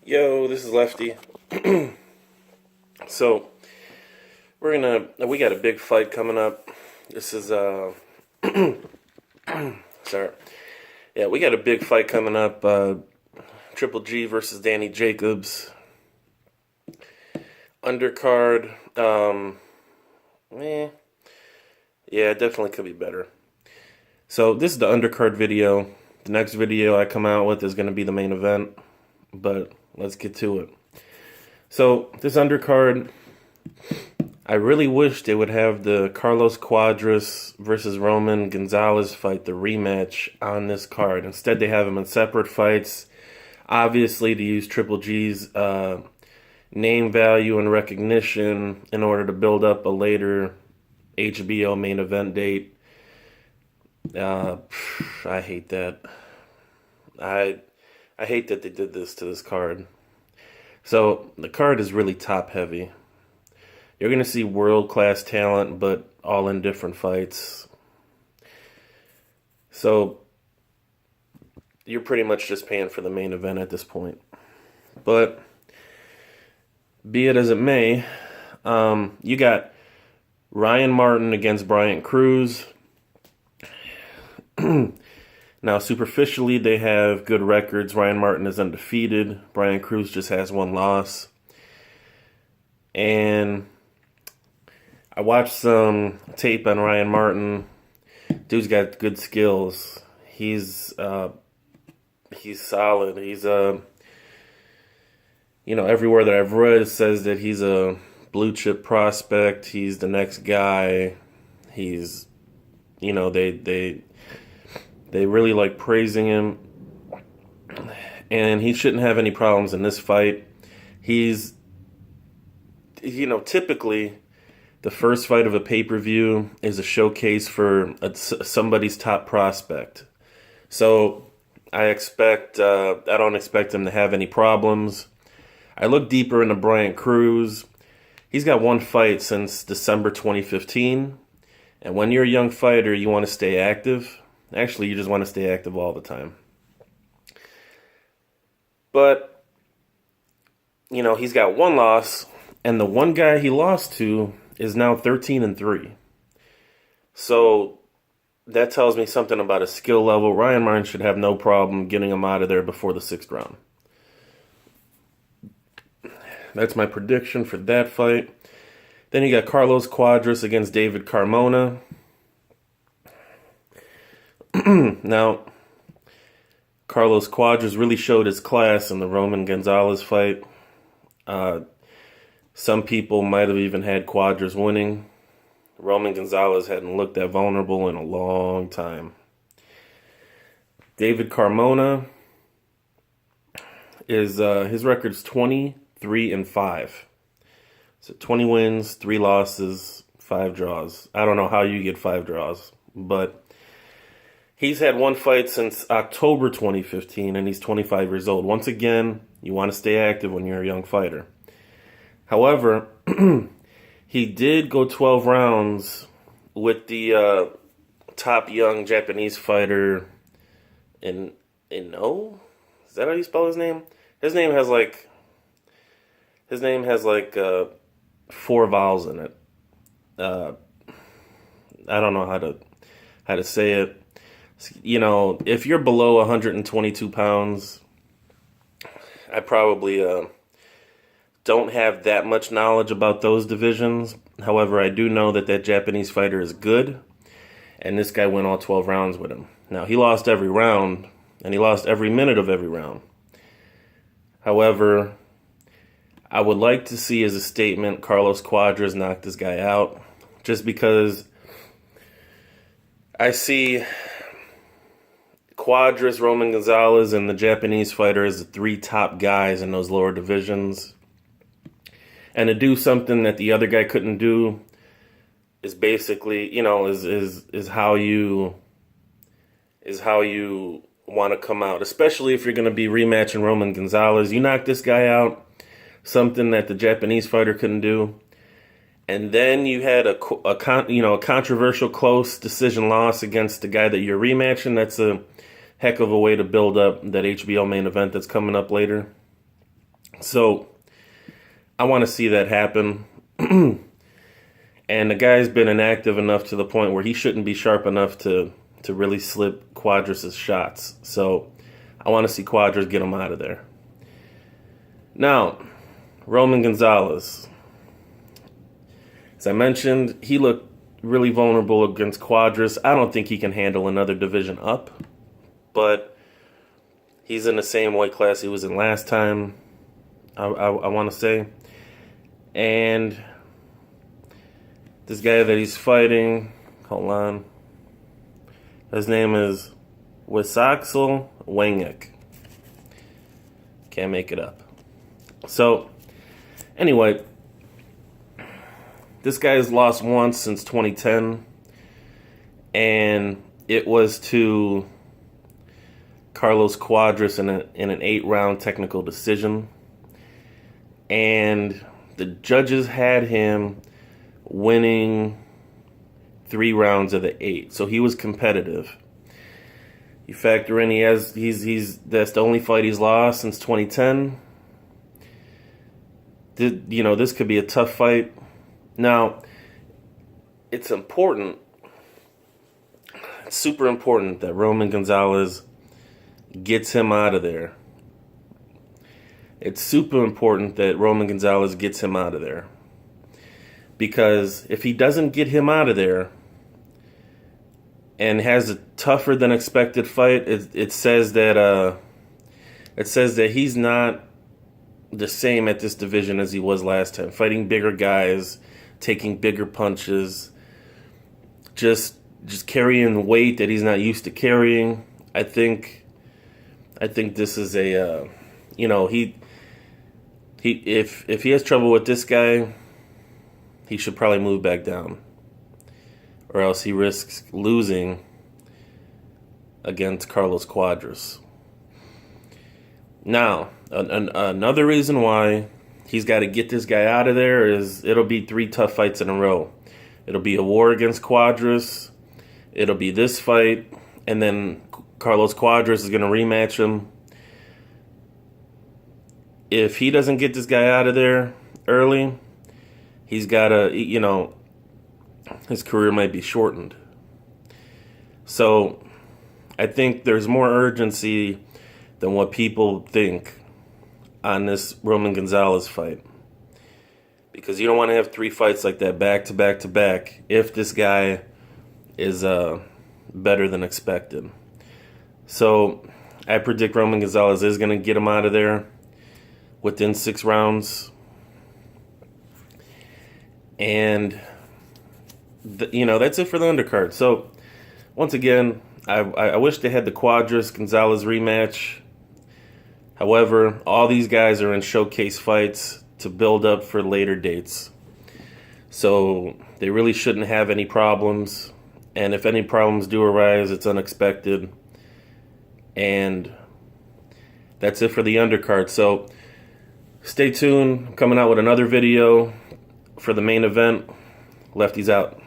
Yo, this is Lefty. So we got a big fight coming up. This is sorry. Yeah, we got a big fight coming up. Triple G versus Danny Jacobs. Undercard. Yeah, it definitely could be better. So this is the undercard video. The next video I come out with is going to be the main event. But let's get to it. So this undercard, I really wish they would have the Carlos Cuadras versus Roman Gonzalez fight, the rematch, on this card. Instead, they have them in separate fights. Obviously, to use Triple G's name value and recognition in order to build up a later HBO main event date. I hate that. I hate that they did this to this card. So the card is really top heavy. You're going to see world-class talent, but all in different fights. So you're pretty much just paying for the main event at this point. But be it as it may, you got Ryan Martin against Bryant Cruz. Now, superficially, they have good records. Ryan Martin is undefeated. Bryant Cruz just has one loss. And I watched some tape on Ryan Martin. Dude's got good skills. He's solid. He's everywhere that I've read says that he's a blue chip prospect. He's the next guy. He's, they really like praising him. And he shouldn't have any problems in this fight. He's, typically the first fight of a pay-per-view is a showcase for somebody's top prospect. So I don't expect him to have any problems. I look deeper into Bryant Cruz. He's got one fight since December 2015. And when you're a young fighter, you want to stay active. Actually, you just want to stay active all the time. But, he's got one loss, and the one guy he lost to is now 13-3. So that tells me something about his skill level. Ryan Martin should have no problem getting him out of there before the 6th round. That's my prediction for that fight. Then you got Carlos Cuadras against David Carmona. Now, Carlos Cuadras really showed his class in the Roman Gonzalez fight. Some people might have even had Cuadras winning. Roman Gonzalez hadn't looked that vulnerable in a long time. David Carmona is his record's 23-5. So 20 wins, 3 losses, 5 draws. I don't know how you get 5 draws, but he's had one fight since October 2015, and he's 25 years old. Once again, you want to stay active when you're a young fighter. However, he did go 12 rounds with the top young Japanese fighter Ino? Is that how you spell his name? His name has like 4 vowels in it. I don't know how to say it. If you're below 122 pounds, I probably don't have that much knowledge about those divisions. However, I do know that Japanese fighter is good, and this guy went all 12 rounds with him. Now, he lost every round, and he lost every minute of every round. However, I would like to see as a statement Carlos Cuadras knock this guy out, just because I see Cuadras, Roman Gonzalez, and the Japanese fighter as the 3 top guys in those lower divisions. And to do something that the other guy couldn't do is basically, is how you want to come out. Especially if you're going to be rematching Roman Gonzalez. You knock this guy out, something that the Japanese fighter couldn't do. And then you had a controversial close decision loss against the guy that you're rematching. That's a heck of a way to build up that HBO main event that's coming up later. So I want to see that happen. And the guy's been inactive enough to the point where he shouldn't be sharp enough to really slip Quadras' shots. So I want to see Quadras get him out of there. Now, Roman Gonzalez. As I mentioned, he looked really vulnerable against Quadras. I don't think he can handle another division up, but he's in the same weight class he was in last time, I want to say. And this guy that he's fighting, hold on, his name is Wisaxel Wangek. Can't make it up. So, anyway, this guy has lost once since 2010, and it was to Carlos Quadras in an 8-round technical decision. And the judges had him winning 3 rounds of the 8, so he was competitive. You factor in he's that's the only fight he's lost since 2010. This could be a tough fight. Now, it's important, it's super important that Roman Gonzalez gets him out of there. It's super important that Roman Gonzalez gets him out of there. Because if he doesn't get him out of there and has a tougher than expected fight, it says that he's not the same at this division as he was last time. Fighting bigger guys, taking bigger punches, just carrying weight that he's not used to carrying. I think this is a if he has trouble with this guy, he should probably move back down, or else he risks losing against Carlos Quadras. Now, another reason why he's got to get this guy out of there is it'll be 3 tough fights in a row. It'll be a war against Quadras, it'll be this fight, and then Carlos Quadras is going to rematch him. If he doesn't get this guy out of there early, he's got to, his career might be shortened. So I think there's more urgency than what people think on this Roman Gonzalez fight. Because you don't want to have 3 fights like that back to back to back if this guy is better than expected. So I predict Roman Gonzalez is going to get him out of there within 6 rounds. And, that's it for the undercard. So, once again, I wish they had the Quadras-Gonzalez rematch. However, all these guys are in showcase fights to build up for later dates. So, they really shouldn't have any problems. And if any problems do arise, it's unexpected. And that's it for the undercard. So, stay tuned. I'm coming out with another video for the main event. Lefty's out.